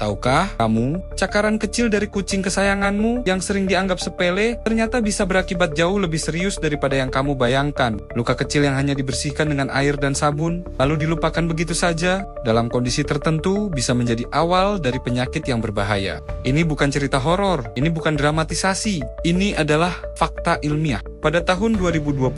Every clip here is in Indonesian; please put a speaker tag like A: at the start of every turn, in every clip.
A: Tahukah kamu, cakaran kecil dari kucing kesayanganmu yang sering dianggap sepele ternyata bisa berakibat jauh lebih serius daripada yang kamu bayangkan. Luka kecil yang hanya dibersihkan dengan air dan sabun, lalu dilupakan begitu saja, dalam kondisi tertentu bisa menjadi awal dari penyakit yang berbahaya. Ini bukan cerita horor, ini bukan dramatisasi, ini adalah fakta ilmiah. Pada tahun 2025,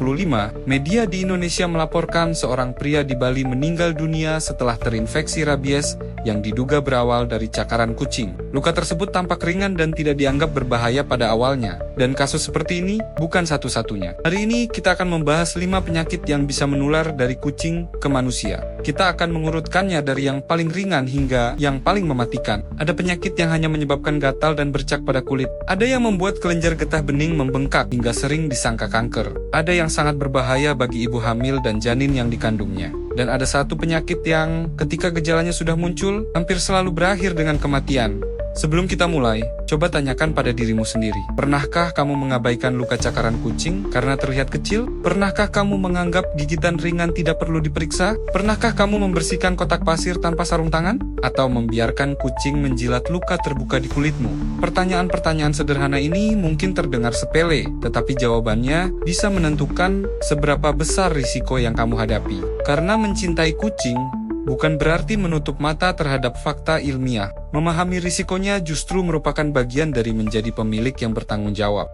A: media di Indonesia melaporkan seorang pria di Bali meninggal dunia setelah terinfeksi rabies yang diduga berawal dari cakaran kucing. Luka tersebut tampak ringan dan tidak dianggap berbahaya pada awalnya. Dan kasus seperti ini bukan satu-satunya. Hari ini kita akan membahas 5 penyakit yang bisa menular dari kucing ke manusia. Kita akan mengurutkannya dari yang paling ringan hingga yang paling mematikan. Ada penyakit yang hanya menyebabkan gatal dan bercak pada kulit. Ada yang membuat kelenjar getah bening membengkak hingga sering disangka kanker. Ada yang sangat berbahaya bagi ibu hamil dan janin yang dikandungnya. Dan ada satu penyakit yang ketika gejalanya sudah muncul, hampir selalu berakhir dengan kematian. Sebelum kita mulai, coba tanyakan pada dirimu sendiri. Pernahkah kamu mengabaikan luka cakaran kucing karena terlihat kecil? Pernahkah kamu menganggap gigitan ringan tidak perlu diperiksa? Pernahkah kamu membersihkan kotak pasir tanpa sarung tangan? Atau membiarkan kucing menjilat luka terbuka di kulitmu? Pertanyaan-pertanyaan sederhana ini mungkin terdengar sepele, tetapi jawabannya bisa menentukan seberapa besar risiko yang kamu hadapi. Karena mencintai kucing bukan berarti menutup mata terhadap fakta ilmiah. Memahami risikonya justru merupakan bagian dari menjadi pemilik yang bertanggung jawab.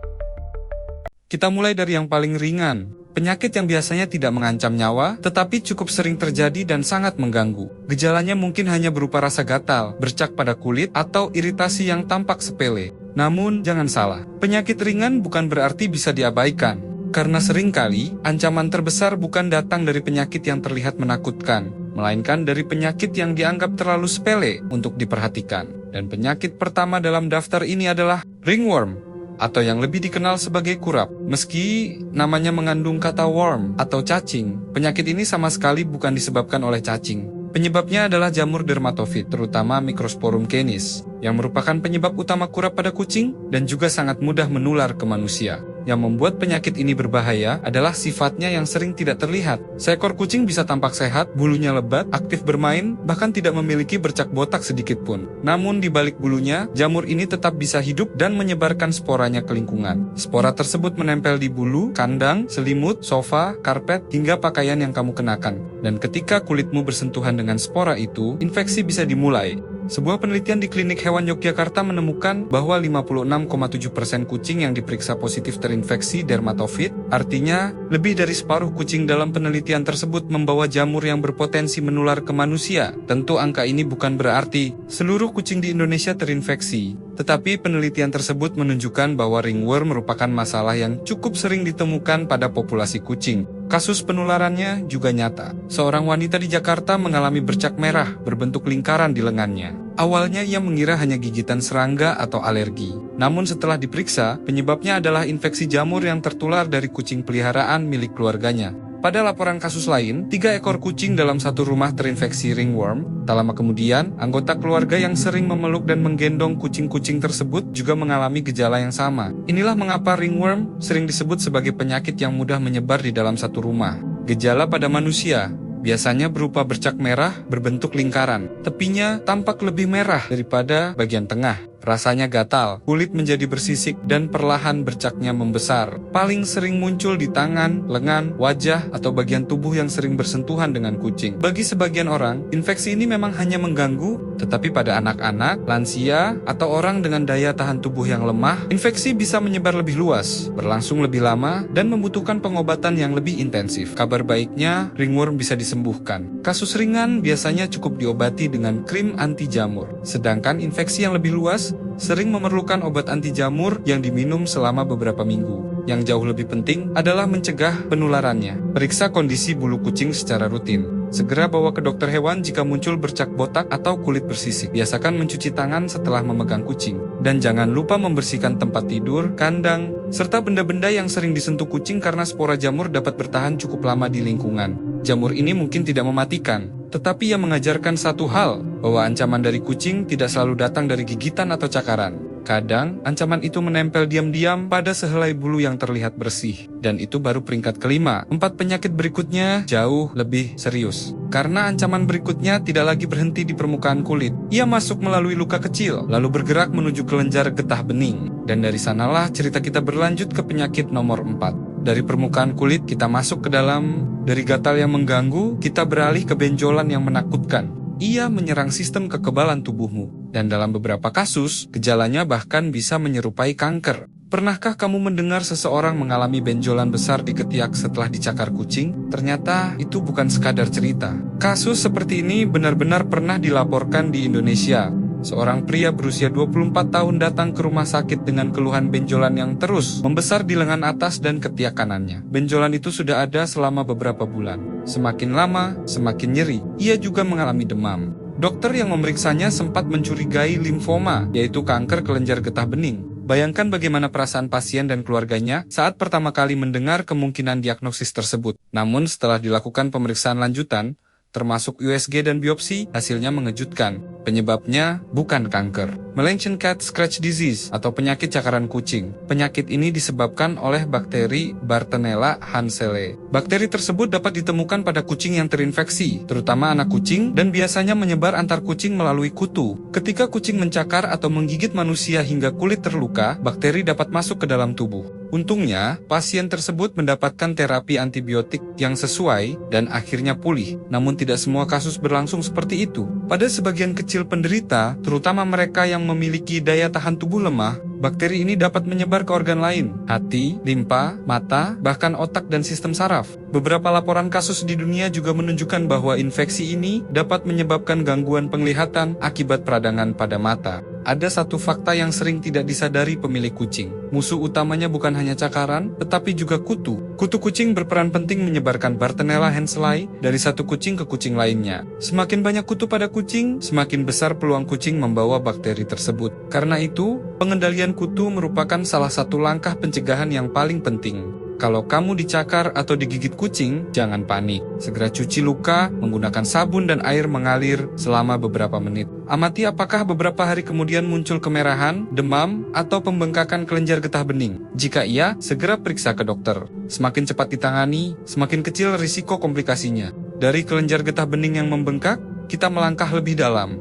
A: Kita mulai dari yang paling ringan. Penyakit yang biasanya tidak mengancam nyawa, tetapi cukup sering terjadi dan sangat mengganggu. Gejalanya mungkin hanya berupa rasa gatal, bercak pada kulit, atau iritasi yang tampak sepele. Namun, jangan salah, penyakit ringan bukan berarti bisa diabaikan. Karena seringkali, ancaman terbesar bukan datang dari penyakit yang terlihat menakutkan, melainkan dari penyakit yang dianggap terlalu sepele untuk diperhatikan. Dan penyakit pertama dalam daftar ini adalah ringworm, atau yang lebih dikenal sebagai kurap. Meski namanya mengandung kata worm atau cacing, penyakit ini sama sekali bukan disebabkan oleh cacing. Penyebabnya adalah jamur dermatofit, terutama Microsporum canis, yang merupakan penyebab utama kurap pada kucing dan juga sangat mudah menular ke manusia. Yang membuat penyakit ini berbahaya adalah sifatnya yang sering tidak terlihat. Seekor kucing bisa tampak sehat, bulunya lebat, aktif bermain, bahkan tidak memiliki bercak botak sedikit pun. Namun di balik bulunya, jamur ini tetap bisa hidup dan menyebarkan sporanya ke lingkungan. Spora tersebut menempel di bulu, kandang, selimut, sofa, karpet, hingga pakaian yang kamu kenakan. Dan ketika kulitmu bersentuhan dengan spora itu, infeksi bisa dimulai. Sebuah penelitian di Klinik Hewan Yogyakarta menemukan bahwa 56,7% kucing yang diperiksa positif terinfeksi dermatofit, artinya lebih dari separuh kucing dalam penelitian tersebut membawa jamur yang berpotensi menular ke manusia. Tentu angka ini bukan berarti seluruh kucing di Indonesia terinfeksi, tetapi penelitian tersebut menunjukkan bahwa ringworm merupakan masalah yang cukup sering ditemukan pada populasi kucing. Kasus penularannya juga nyata. Seorang wanita di Jakarta mengalami bercak merah berbentuk lingkaran di lengannya. Awalnya ia mengira hanya gigitan serangga atau alergi. Namun setelah diperiksa, penyebabnya adalah infeksi jamur yang tertular dari kucing peliharaan milik keluarganya. Pada laporan kasus lain, 3 ekor kucing dalam satu rumah terinfeksi ringworm. Tak lama kemudian, anggota keluarga yang sering memeluk dan menggendong kucing-kucing tersebut juga mengalami gejala yang sama. Inilah mengapa ringworm sering disebut sebagai penyakit yang mudah menyebar di dalam satu rumah. Gejala pada manusia biasanya berupa bercak merah berbentuk lingkaran. Tepinya tampak lebih merah daripada bagian tengah. Rasanya gatal, kulit menjadi bersisik, dan perlahan bercaknya membesar. Paling sering muncul di tangan, lengan, wajah, atau bagian tubuh yang sering bersentuhan dengan kucing. Bagi sebagian orang, infeksi ini memang hanya mengganggu, tetapi pada anak-anak, lansia, atau orang dengan daya tahan tubuh yang lemah, infeksi bisa menyebar lebih luas, berlangsung lebih lama, dan membutuhkan pengobatan yang lebih intensif. Kabar baiknya, ringworm bisa disembuhkan. Kasus ringan biasanya cukup diobati dengan krim anti jamur. Sedangkan infeksi yang lebih luas sering memerlukan obat anti jamur yang diminum selama beberapa minggu. Yang jauh lebih penting adalah mencegah penularannya. Periksa kondisi bulu kucing secara rutin. Segera bawa ke dokter hewan jika muncul bercak botak atau kulit bersisik. Biasakan mencuci tangan setelah memegang kucing. Dan jangan lupa membersihkan tempat tidur, kandang, serta benda-benda yang sering disentuh kucing karena spora jamur dapat bertahan cukup lama di lingkungan. Jamur ini mungkin tidak mematikan, tetapi ia mengajarkan satu hal, bahwa ancaman dari kucing tidak selalu datang dari gigitan atau cakaran. Kadang, ancaman itu menempel diam-diam pada sehelai bulu yang terlihat bersih. Dan itu baru peringkat kelima. 4 penyakit berikutnya jauh lebih serius. Karena ancaman berikutnya tidak lagi berhenti di permukaan kulit. Ia masuk melalui luka kecil, lalu bergerak menuju kelenjar getah bening. Dan dari sanalah cerita kita berlanjut ke penyakit nomor 4. Dari permukaan kulit kita masuk ke dalam, dari gatal yang mengganggu, kita beralih ke benjolan yang menakutkan. Ia menyerang sistem kekebalan tubuhmu, dan dalam beberapa kasus, gejalanya bahkan bisa menyerupai kanker. Pernahkah kamu mendengar seseorang mengalami benjolan besar di ketiak setelah dicakar kucing? Ternyata itu bukan sekadar cerita. Kasus seperti ini benar-benar pernah dilaporkan di Indonesia. Seorang pria berusia 24 tahun datang ke rumah sakit dengan keluhan benjolan yang terus membesar di lengan atas dan ketiak kanannya. Benjolan itu sudah ada selama beberapa bulan. Semakin lama, semakin nyeri. Ia juga mengalami demam. Dokter yang memeriksanya sempat mencurigai limfoma, yaitu kanker kelenjar getah bening. Bayangkan bagaimana perasaan pasien dan keluarganya saat pertama kali mendengar kemungkinan diagnosis tersebut. Namun setelah dilakukan pemeriksaan lanjutan, termasuk USG dan biopsi, hasilnya mengejutkan. Penyebabnya bukan kanker, melainkan cat scratch disease atau penyakit cakaran kucing. Penyakit ini disebabkan oleh bakteri Bartonella hanselae. Bakteri tersebut dapat ditemukan pada kucing yang terinfeksi, terutama anak kucing, dan biasanya menyebar antar kucing melalui kutu. Ketika kucing mencakar atau menggigit manusia hingga kulit terluka, bakteri dapat masuk ke dalam tubuh. Untungnya, pasien tersebut mendapatkan terapi antibiotik yang sesuai dan akhirnya pulih. Namun tidak semua kasus berlangsung seperti itu. Pada sebagian kecil penderita, terutama mereka yang memiliki daya tahan tubuh lemah, bakteri ini dapat menyebar ke organ lain, hati, limpa, mata, bahkan otak dan sistem saraf. Beberapa laporan kasus di dunia juga menunjukkan bahwa infeksi ini dapat menyebabkan gangguan penglihatan akibat peradangan pada mata. Ada satu fakta yang sering tidak disadari pemilik kucing. Musuh utamanya bukan hanya cakaran, tetapi juga kutu. Kutu kucing berperan penting menyebarkan Bartonella hanselae dari satu kucing ke kucing lainnya. Semakin banyak kutu pada kucing, semakin besar peluang kucing membawa bakteri tersebut. Karena itu, pengendalian kutu merupakan salah satu langkah pencegahan yang paling penting. Kalau kamu dicakar atau digigit kucing, jangan panik. Segera cuci luka menggunakan sabun dan air mengalir selama beberapa menit. Amati apakah beberapa hari kemudian muncul kemerahan, demam, atau pembengkakan kelenjar getah bening. Jika iya, segera periksa ke dokter. Semakin cepat ditangani, semakin kecil risiko komplikasinya. Dari kelenjar getah bening yang membengkak, kita melangkah lebih dalam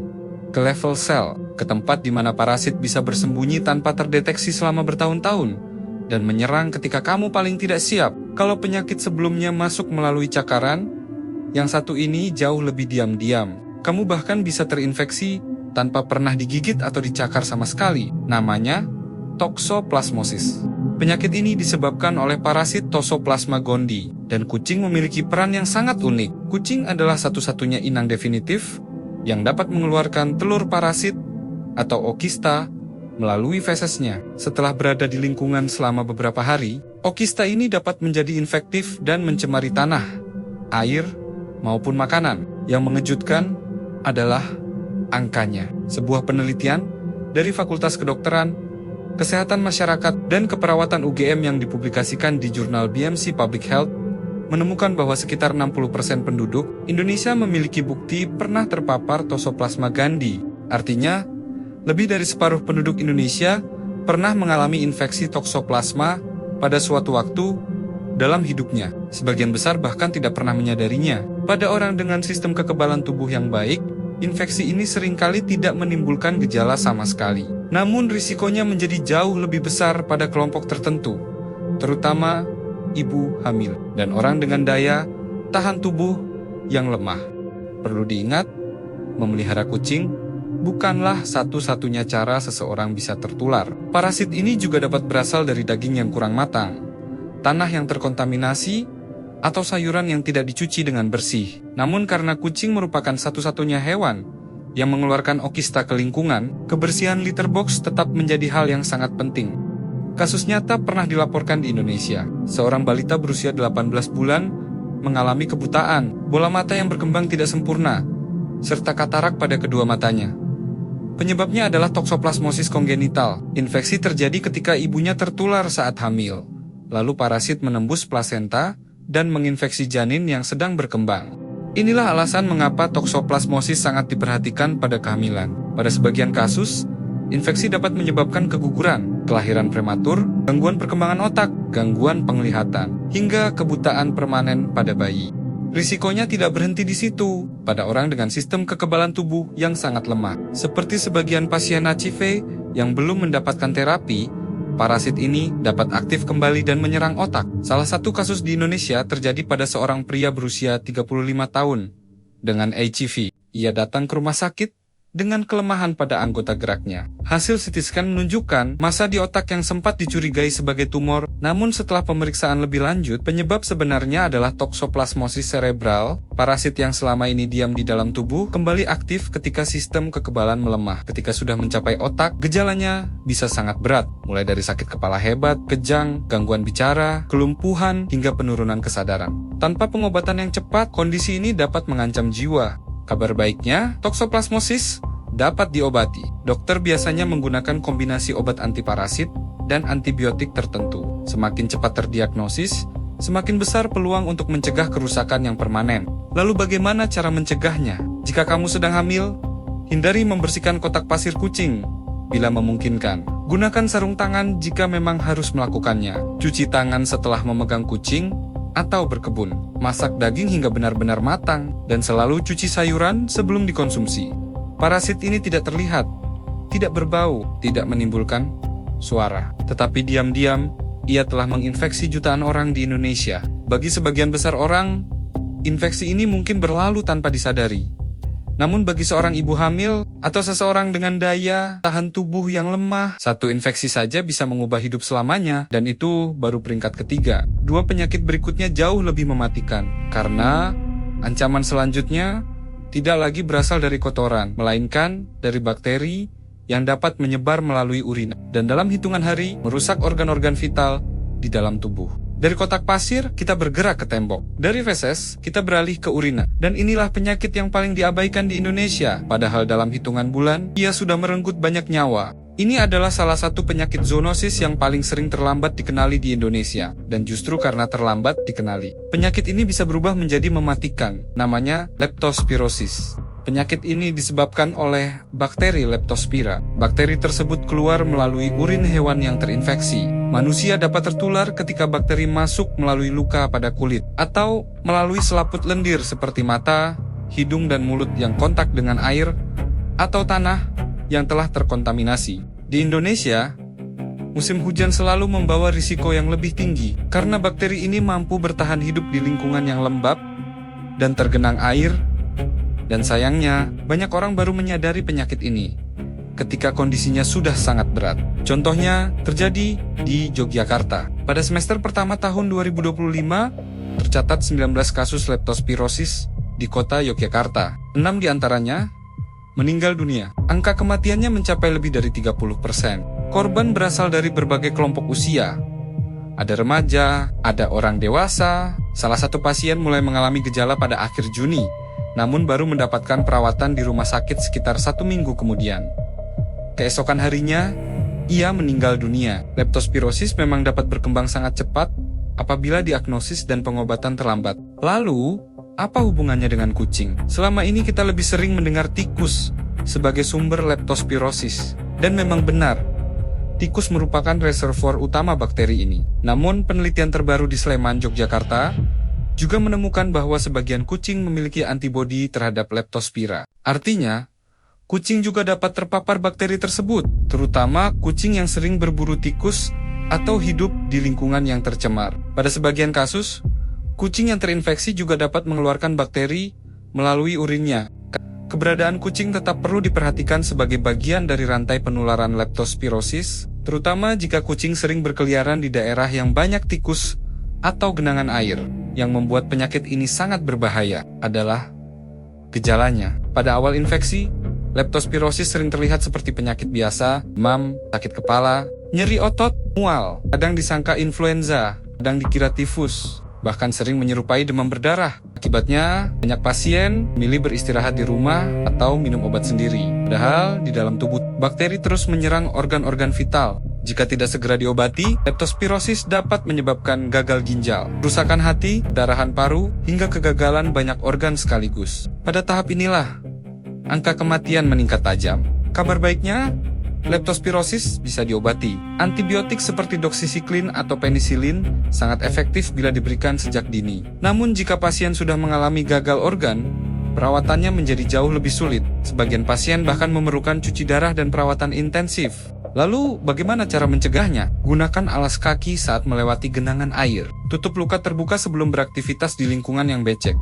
A: ke level sel, ke tempat di mana parasit bisa bersembunyi tanpa terdeteksi selama bertahun-tahun dan menyerang ketika kamu paling tidak siap. Kalau penyakit sebelumnya masuk melalui cakaran, yang satu ini jauh lebih diam-diam. Kamu bahkan bisa terinfeksi tanpa pernah digigit atau dicakar sama sekali. Namanya toxoplasmosis. Penyakit ini disebabkan oleh parasit Toxoplasma gondii, dan kucing memiliki peran yang sangat unik. Kucing adalah satu-satunya inang definitif yang dapat mengeluarkan telur parasit atau okista melalui fesesnya. Setelah berada di lingkungan selama beberapa hari, okista ini dapat menjadi infektif dan mencemari tanah, air, maupun makanan. Yang mengejutkan adalah angkanya. Sebuah penelitian dari Fakultas Kedokteran, Kesehatan Masyarakat, dan Keperawatan UGM yang dipublikasikan di jurnal BMC Public Health menemukan bahwa sekitar 60% penduduk Indonesia memiliki bukti pernah terpapar Toxoplasma gondii. Artinya, lebih dari separuh penduduk Indonesia pernah mengalami infeksi toksoplasma pada suatu waktu dalam hidupnya. Sebagian besar bahkan tidak pernah menyadarinya. Pada orang dengan sistem kekebalan tubuh yang baik, infeksi ini seringkali tidak menimbulkan gejala sama sekali. Namun risikonya menjadi jauh lebih besar pada kelompok tertentu, terutama ibu hamil dan orang dengan daya tahan tubuh yang lemah. Perlu diingat, memelihara kucing bukanlah satu-satunya cara seseorang bisa tertular. Parasit ini juga dapat berasal dari daging yang kurang matang, tanah yang terkontaminasi, atau sayuran yang tidak dicuci dengan bersih. Namun karena kucing merupakan satu-satunya hewan yang mengeluarkan okista ke lingkungan, kebersihan litter box tetap menjadi hal yang sangat penting. Kasus nyata pernah dilaporkan di Indonesia. Seorang balita berusia 18 bulan mengalami kebutaan, bola mata yang berkembang tidak sempurna, serta katarak pada kedua matanya. Penyebabnya adalah toksoplasmosis kongenital. Infeksi terjadi ketika ibunya tertular saat hamil. Lalu parasit menembus plasenta dan menginfeksi janin yang sedang berkembang. Inilah alasan mengapa toksoplasmosis sangat diperhatikan pada kehamilan. Pada sebagian kasus, Infeksi dapat menyebabkan keguguran, kelahiran prematur, gangguan perkembangan otak, gangguan penglihatan, hingga kebutaan permanen pada bayi. Risikonya tidak berhenti di situ. Pada orang dengan sistem kekebalan tubuh yang sangat lemah, seperti sebagian pasien HIV yang belum mendapatkan terapi, parasit ini dapat aktif kembali dan menyerang otak. Salah satu kasus di Indonesia terjadi pada seorang pria berusia 35 tahun dengan HIV. Ia datang ke rumah sakit dengan kelemahan pada anggota geraknya. Hasil CT scan menunjukkan massa di otak yang sempat dicurigai sebagai tumor, namun setelah pemeriksaan lebih lanjut, penyebab sebenarnya adalah toksoplasmosis cerebral. Parasit yang selama ini diam di dalam tubuh kembali aktif ketika sistem kekebalan melemah. Ketika sudah mencapai otak, gejalanya bisa sangat berat, mulai dari sakit kepala hebat, kejang, gangguan bicara, kelumpuhan, hingga penurunan kesadaran. Tanpa pengobatan yang cepat, kondisi ini dapat mengancam jiwa. Kabar baiknya, toksoplasmosis dapat diobati. Dokter biasanya menggunakan kombinasi obat antiparasit dan antibiotik tertentu. Semakin cepat terdiagnosis, semakin besar peluang untuk mencegah kerusakan yang permanen. Lalu bagaimana cara mencegahnya? Jika kamu sedang hamil, hindari membersihkan kotak pasir kucing bila memungkinkan. Gunakan sarung tangan jika memang harus melakukannya. Cuci tangan setelah memegang kucing atau berkebun. Masak daging hingga benar-benar matang, dan selalu cuci sayuran sebelum dikonsumsi. Parasit ini tidak terlihat, tidak berbau, tidak menimbulkan suara. Tetapi diam-diam, ia telah menginfeksi jutaan orang di Indonesia. Bagi sebagian besar orang, infeksi ini mungkin berlalu tanpa disadari. Namun bagi seorang ibu hamil atau seseorang dengan daya tahan tubuh yang lemah, satu infeksi saja bisa mengubah hidup selamanya, dan itu baru peringkat ketiga. Dua penyakit berikutnya jauh lebih mematikan, karena ancaman selanjutnya tidak lagi berasal dari kotoran, melainkan dari bakteri yang dapat menyebar melalui urina, dan dalam hitungan hari merusak organ-organ vital di dalam tubuh. Dari kotak pasir, kita bergerak ke tembok. Dari feses, kita beralih ke urina. Dan inilah penyakit yang paling diabaikan di Indonesia. Padahal dalam hitungan bulan, ia sudah merenggut banyak nyawa. Ini adalah salah satu penyakit zoonosis yang paling sering terlambat dikenali di Indonesia. Dan justru karena terlambat dikenali, penyakit ini bisa berubah menjadi mematikan. Namanya leptospirosis. Penyakit ini disebabkan oleh bakteri Leptospira. Bakteri tersebut keluar melalui urin hewan yang terinfeksi. Manusia dapat tertular ketika bakteri masuk melalui luka pada kulit, atau melalui selaput lendir seperti mata, hidung dan mulut yang kontak dengan air, atau tanah yang telah terkontaminasi. Di Indonesia, musim hujan selalu membawa risiko yang lebih tinggi, karena bakteri ini mampu bertahan hidup di lingkungan yang lembab dan tergenang air. Dan sayangnya, banyak orang baru menyadari penyakit ini ketika kondisinya sudah sangat berat. Contohnya terjadi di Yogyakarta. Pada semester pertama tahun 2025, tercatat 19 kasus leptospirosis di kota Yogyakarta. 6 diantaranya meninggal dunia. Angka kematiannya mencapai lebih dari 30%. Korban berasal dari berbagai kelompok usia. Ada remaja, ada orang dewasa. Salah satu pasien mulai mengalami gejala pada akhir Juni, namun baru mendapatkan perawatan di rumah sakit sekitar 1 minggu kemudian. Keesokan harinya, ia meninggal dunia. Leptospirosis memang dapat berkembang sangat cepat apabila diagnosis dan pengobatan terlambat. Lalu, apa hubungannya dengan kucing? Selama ini kita lebih sering mendengar tikus sebagai sumber leptospirosis. Dan memang benar, tikus merupakan reservoir utama bakteri ini. Namun, penelitian terbaru di Sleman, Yogyakarta, juga menemukan bahwa sebagian kucing memiliki antibodi terhadap Leptospira. Artinya, kucing juga dapat terpapar bakteri tersebut, terutama kucing yang sering berburu tikus atau hidup di lingkungan yang tercemar. Pada sebagian kasus, kucing yang terinfeksi juga dapat mengeluarkan bakteri melalui urinnya. Keberadaan kucing tetap perlu diperhatikan sebagai bagian dari rantai penularan leptospirosis, terutama jika kucing sering berkeliaran di daerah yang banyak tikus atau genangan air. Yang membuat penyakit ini sangat berbahaya adalah gejalanya. Pada awal infeksi, leptospirosis sering terlihat seperti penyakit biasa, demam, sakit kepala, nyeri otot, mual. Kadang disangka influenza, kadang dikira tifus, bahkan sering menyerupai demam berdarah. Akibatnya, banyak pasien memilih beristirahat di rumah atau minum obat sendiri. Padahal, di dalam tubuh, bakteri terus menyerang organ-organ vital. Jika tidak segera diobati, leptospirosis dapat menyebabkan gagal ginjal, kerusakan hati, darahan paru, hingga kegagalan banyak organ sekaligus. Pada tahap inilah, angka kematian meningkat tajam. Kabar baiknya, Leptospirosis bisa diobati. Antibiotik seperti doksisiklin atau penisilin sangat efektif bila diberikan sejak dini. Namun jika pasien sudah mengalami gagal organ, perawatannya menjadi jauh lebih sulit. Sebagian pasien bahkan memerlukan cuci darah dan perawatan intensif. Lalu, bagaimana cara mencegahnya? Gunakan alas kaki saat melewati genangan air. Tutup luka terbuka sebelum beraktivitas di lingkungan yang becek.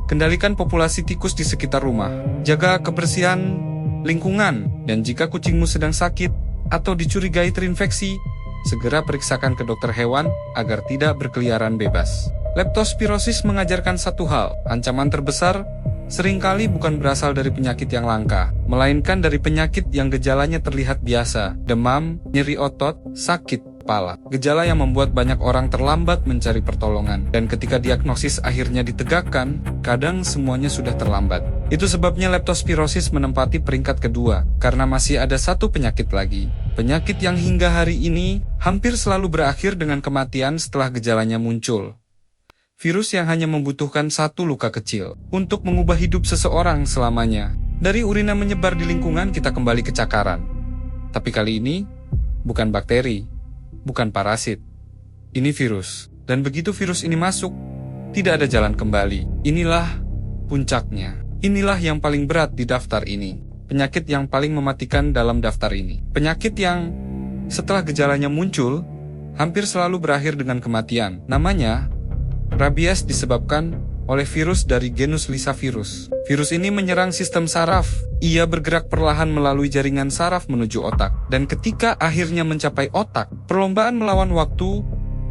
A: Kendalikan populasi tikus di sekitar rumah. Jaga kebersihan lingkungan. Dan jika kucingmu sedang sakit atau dicurigai terinfeksi, segera periksakan ke dokter hewan agar tidak berkeliaran bebas. Leptospirosis mengajarkan satu hal, ancaman terbesar seringkali bukan berasal dari penyakit yang langka, melainkan dari penyakit yang gejalanya terlihat biasa, demam, nyeri otot, sakit kepala. Gejala yang membuat banyak orang terlambat mencari pertolongan, dan ketika diagnosis akhirnya ditegakkan, kadang semuanya sudah terlambat. Itu sebabnya leptospirosis menempati peringkat kedua, karena masih ada satu penyakit lagi. Penyakit yang hingga hari ini hampir selalu berakhir dengan kematian setelah gejalanya muncul. Virus yang hanya membutuhkan satu luka kecil untuk mengubah hidup seseorang selamanya. Dari urina menyebar di lingkungan kita kembali ke cakaran. Tapi kali ini, bukan bakteri, bukan parasit. Ini virus. Dan begitu virus ini masuk, tidak ada jalan kembali. Inilah puncaknya. Inilah yang paling berat di daftar ini. Penyakit yang paling mematikan dalam daftar ini. Penyakit yang setelah gejalanya muncul, hampir selalu berakhir dengan kematian. Namanya rabies, disebabkan oleh virus dari genus Lyssavirus. Virus ini menyerang sistem saraf. Ia bergerak perlahan melalui jaringan saraf menuju otak. Dan ketika akhirnya mencapai otak, perlombaan melawan waktu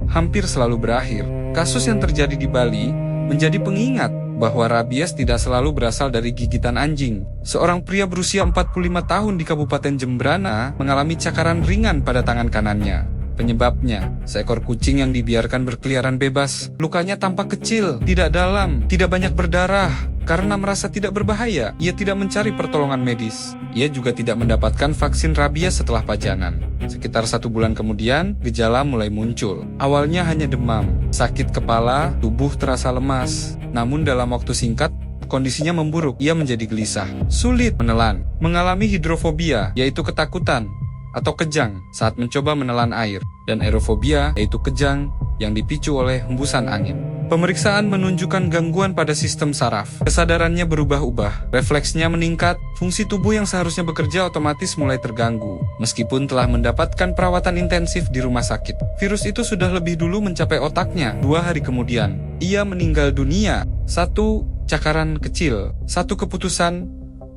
A: hampir selalu berakhir. Kasus yang terjadi di Bali menjadi pengingat bahwa rabies tidak selalu berasal dari gigitan anjing. Seorang pria berusia 45 tahun di Kabupaten Jembrana mengalami cakaran ringan pada tangan kanannya. Penyebabnya, seekor kucing yang dibiarkan berkeliaran bebas. Lukanya tampak kecil, tidak dalam, tidak banyak berdarah. Karena merasa tidak berbahaya, ia tidak mencari pertolongan medis. Ia juga tidak mendapatkan vaksin rabies setelah pajanan. Sekitar 1 bulan kemudian, gejala mulai muncul. Awalnya hanya demam, sakit kepala, tubuh terasa lemas. Namun dalam waktu singkat, kondisinya memburuk. Ia menjadi gelisah, sulit menelan, mengalami hidrofobia, yaitu ketakutan atau kejang saat mencoba menelan air, dan aerofobia, yaitu kejang yang dipicu oleh hembusan angin. Pemeriksaan menunjukkan gangguan pada sistem saraf. Kesadarannya berubah-ubah, refleksnya meningkat, fungsi tubuh yang seharusnya bekerja otomatis mulai terganggu. Meskipun telah mendapatkan perawatan intensif di rumah sakit, virus itu sudah lebih dulu mencapai otaknya. 2 hari kemudian, ia meninggal dunia. 1 cakaran kecil, 1 keputusan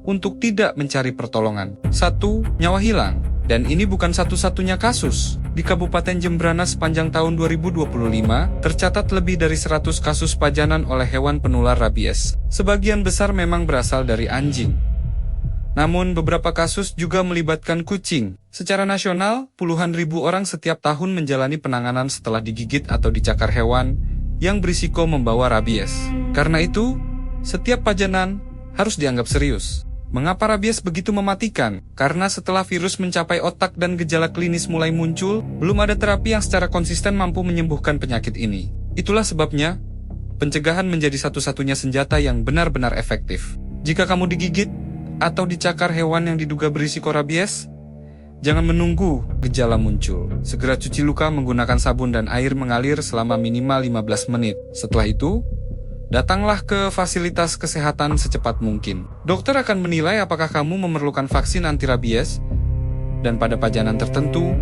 A: untuk tidak mencari pertolongan, 1 nyawa hilang. Dan ini bukan satu-satunya kasus. Di Kabupaten Jembrana sepanjang tahun 2025, tercatat lebih dari 100 kasus pajanan oleh hewan penular rabies. Sebagian besar memang berasal dari anjing. Namun beberapa kasus juga melibatkan kucing. Secara nasional, puluhan ribu orang setiap tahun menjalani penanganan setelah digigit atau dicakar hewan yang berisiko membawa rabies. Karena itu, setiap pajanan harus dianggap serius. Mengapa rabies begitu mematikan? Karena setelah virus mencapai otak dan gejala klinis mulai muncul, belum ada terapi yang secara konsisten mampu menyembuhkan penyakit ini. Itulah sebabnya, pencegahan menjadi satu-satunya senjata yang benar-benar efektif. Jika kamu digigit atau dicakar hewan yang diduga berisiko rabies, jangan menunggu gejala muncul. Segera cuci luka menggunakan sabun dan air mengalir selama minimal 15 menit. Setelah itu, datanglah ke fasilitas kesehatan secepat mungkin. Dokter akan menilai apakah kamu memerlukan vaksin anti rabies, dan pada pajanan tertentu,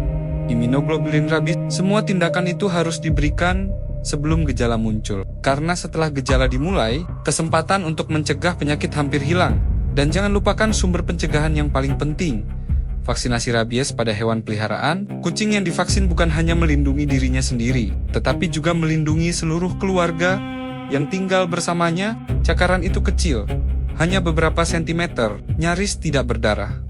A: imunoglobulin rabies. Semua tindakan itu harus diberikan sebelum gejala muncul. Karena setelah gejala dimulai, kesempatan untuk mencegah penyakit hampir hilang. Dan jangan lupakan sumber pencegahan yang paling penting. Vaksinasi rabies pada hewan peliharaan. Kucing yang divaksin bukan hanya melindungi dirinya sendiri, tetapi juga melindungi seluruh keluarga yang tinggal bersamanya. Cakaran itu kecil, hanya beberapa sentimeter, nyaris tidak berdarah.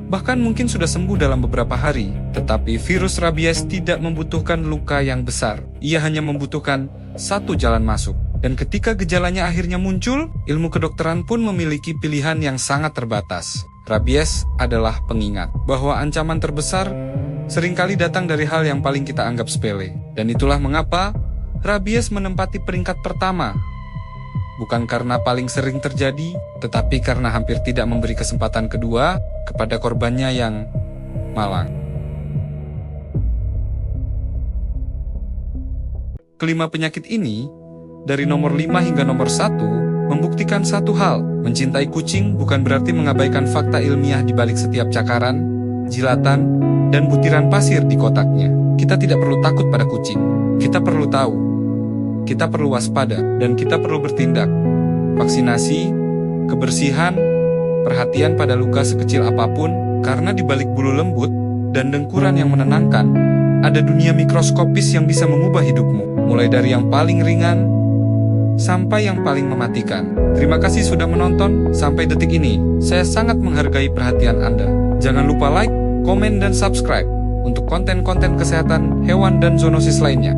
A: Bahkan mungkin sudah sembuh dalam beberapa hari. Tetapi virus rabies tidak membutuhkan luka yang besar. Ia hanya membutuhkan 1 jalan masuk. Dan ketika gejalanya akhirnya muncul, ilmu kedokteran pun memiliki pilihan yang sangat terbatas. Rabies adalah pengingat bahwa ancaman terbesar seringkali datang dari hal yang paling kita anggap sepele. Dan itulah mengapa rabies menempati peringkat pertama. Bukan karena paling sering terjadi, tetapi karena hampir tidak memberi kesempatan kedua kepada korbannya yang Malang. Kelima penyakit ini, dari nomor 5 hingga nomor 1, membuktikan satu hal, mencintai kucing bukan berarti mengabaikan fakta ilmiah di balik setiap cakaran, jilatan, dan butiran pasir di kotaknya. Kita tidak perlu takut pada kucing. Kita perlu tahu. Kita perlu waspada, dan kita perlu bertindak. Vaksinasi, kebersihan, perhatian pada luka sekecil apapun, karena di balik bulu lembut dan dengkuran yang menenangkan, ada dunia mikroskopis yang bisa mengubah hidupmu, mulai dari yang paling ringan sampai yang paling mematikan. Terima kasih sudah menonton sampai detik ini. Saya sangat menghargai perhatian Anda. Jangan lupa like, komen, dan subscribe untuk konten-konten kesehatan hewan dan zoonosis lainnya.